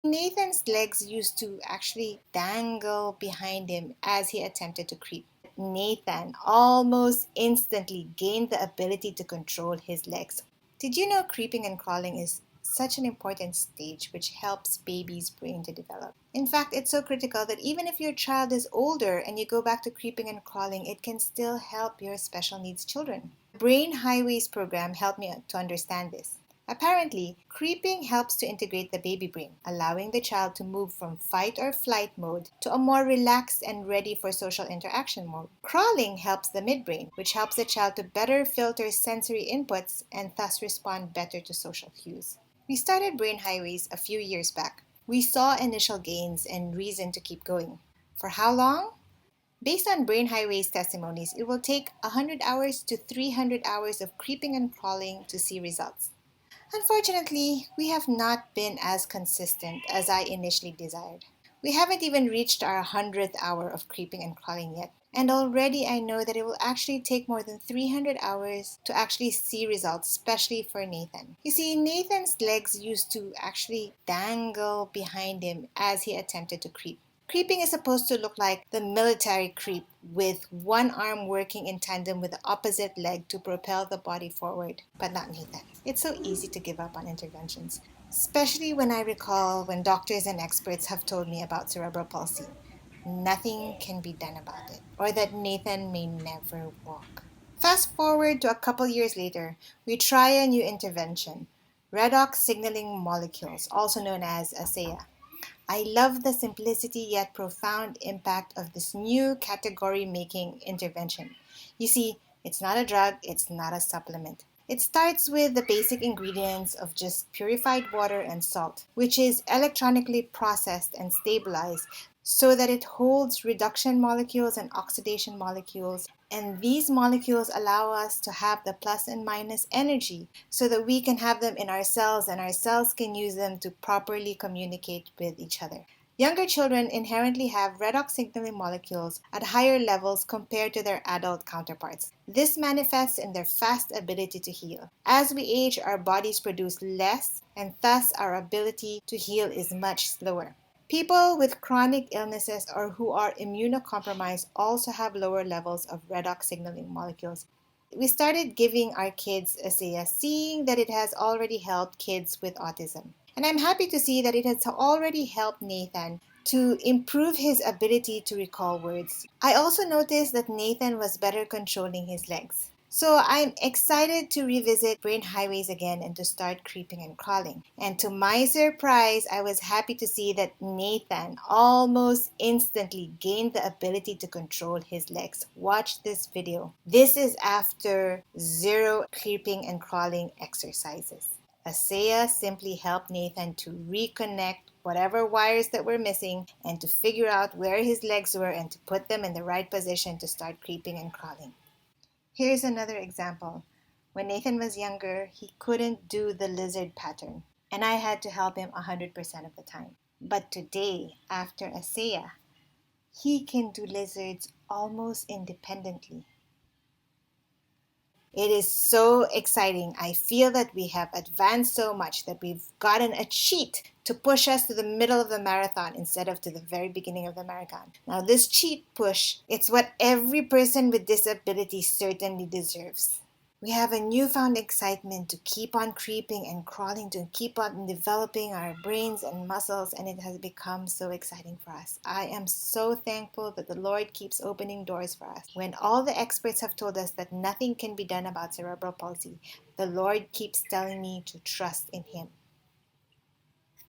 Nathan's legs used to actually dangle behind him as he attempted to creep. Nathan almost instantly gained the ability to control his legs. Did you know creeping and crawling is such an important stage which helps baby's brain to develop? In fact, it's so critical that even if your child is older and you go back to creeping and crawling, it can still help your special needs children. The Brainhighways program helped me to understand this. Apparently, creeping helps to integrate the baby brain, allowing the child to move from fight or flight mode to a more relaxed and ready for social interaction mode. Crawling helps the midbrain, which helps the child to better filter sensory inputs and thus respond better to social cues. We started Brainhighways a few years back. We saw initial gains and reason to keep going. For how long? Based on Brainhighways testimonies, it will take 100 hours to 300 hours of creeping and crawling to see results. Unfortunately, we have not been as consistent as I initially desired. We haven't even reached our 100th hour of creeping and crawling yet. And already I know that it will actually take more than 300 hours to actually see results, especially for Nathan. You see, Nathan's legs used to actually dangle behind him as he attempted to creep. Creeping is supposed to look like the military creep, with one arm working in tandem with the opposite leg to propel the body forward, but not Nathan. It's so easy to give up on interventions, especially when I recall when doctors and experts have told me about cerebral palsy. Nothing can be done about it, or that Nathan may never walk. Fast forward to a couple years later, we try a new intervention, redox signaling molecules, also known as ASEA. I love the simplicity yet profound impact of this new category making intervention. You see, it's not a drug, it's not a supplement. It starts with the basic ingredients of just purified water and salt, which is electronically processed and stabilized so that it holds reduction molecules and oxidation molecules. And these molecules allow us to have the plus and minus energy so that we can have them in our cells and our cells can use them to properly communicate with each other. Younger children inherently have redox signaling molecules at higher levels compared to their adult counterparts. This manifests in their fast ability to heal. As we age, our bodies produce less, and thus our ability to heal is much slower. People with chronic illnesses or who are immunocompromised also have lower levels of redox signaling molecules. We started giving our kids ASEA, seeing that it has already helped kids with autism. And I'm happy to see that it has already helped Nathan to improve his ability to recall words. I also noticed that Nathan was better controlling his legs. So I'm excited to revisit Brainhighways again and to start creeping and crawling. And to my surprise, I was happy to see that Nathan almost instantly gained the ability to control his legs. Watch this video. This is after 0 creeping and crawling exercises. ASEA simply helped Nathan to reconnect whatever wires that were missing and to figure out where his legs were and to put them in the right position to start creeping and crawling. Here's another example. When Nathan was younger, he couldn't do the lizard pattern, and I had to help him 100% of the time. But today, after ASEA, he can do lizards almost independently. It is so exciting. I feel that we have advanced so much that we've gotten a cheat to push us to the middle of the marathon instead of to the very beginning of the marathon. Now, this cheat push, it's what every person with disability certainly deserves. We have a newfound excitement to keep on creeping and crawling, to keep on developing our brains and muscles, and it has become so exciting for us. I am so thankful that the Lord keeps opening doors for us. When all the experts have told us that nothing can be done about cerebral palsy, the Lord keeps telling me to trust in Him.